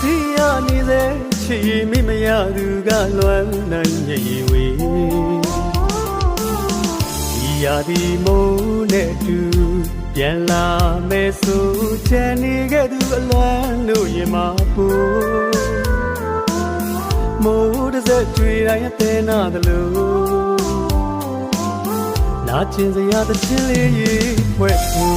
တိယနေတဲ့ချီမိမရသူကလွမ်းနိုင်ရဲ့ဝေဒီရာဒီမိုးနဲ့တူပြန်လာမယ်ဆိုချန်နေခဲ့သူအလွမ်းလို့ရင်မပူမိုးတစ်စက်တွေ့တိုင်းအသေးနာသလိုနာကျင်စရာသချင်းလေးရေးဖွဲ့သူ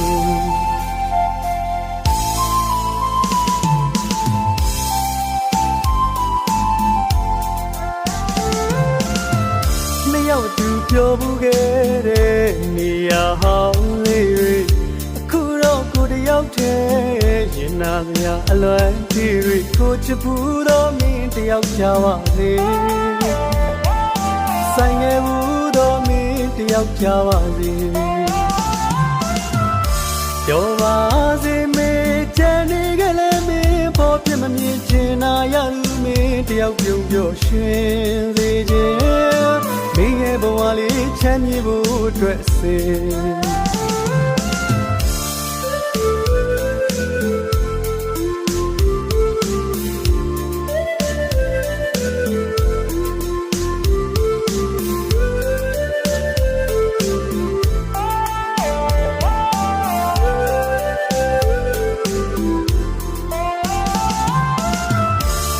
ရောက်သူပြောဘူးခဲ့တဲ့နေရာဟောင်းလေးတွေအခုတော့ကိုတယောက်တည်းရင်နာစရာအလွမ်းကြီးတွေကိုချစ်ဘူးတော့မင်းတယောက်ကြပါစေဆိုင်ငယ်ဘူးတော့မင်းတယောက်ကြပါစေပြောပါစေမေချန်နေကြလဲမင်းပေါ်ပြမမြင်ချင်နာရလူမင်းတယောက်ပြုံးပြောရှင်စေခြင်းမင်းရဲ့ဘဝလေးချမ်းမြေဖို့အတွက်စေ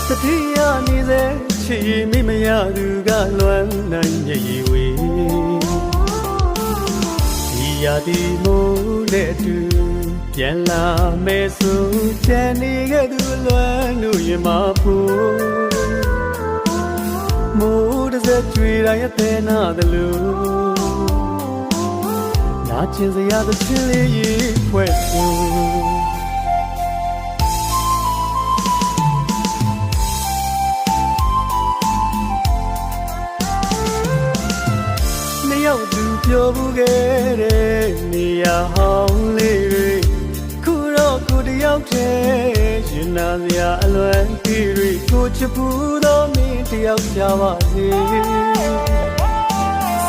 တတိယနေတဲ့ချီမိမရသူကလွမ်းနိုင်ရဲ့ဝေဒီရာဒီမိုးနဲ့တူပြန်လာမယ်ဆိုချန်နေခဲ့သူလွမ်းလို့ရင်မပူမိုးတစ်စက်တွေ့တိုင်းအသေးနာသလိုနာကျင်စရာသချင်းလေးရေးဖွဲ့သူရောက်သူပြောဘူးခဲ့တဲ့နေရာဟောင်းလေးတွေခုတော့ကိုတယောက်တည်းရင်နာစရာအလွမ်းကြီးတွေကိုချစ်ဘူးတော့မင်းတယောက်ကြပါစေ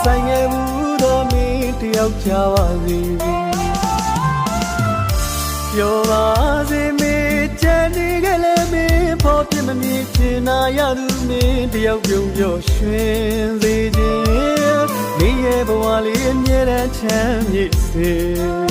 ဆိုင်ငယ်ဘူးတော့မင်းတယောက်ကြပါစေပြောပါစေမေချန်နေကြလဲမင်းပေါ်ပြမမြင်ချင်နာရသူမင်းတယောက်ပြုံးပြောရှင်စေခြင်းမင်းရဲ့ဘဝလေးအမြဲတမ်းချမ်းမြေ့စေ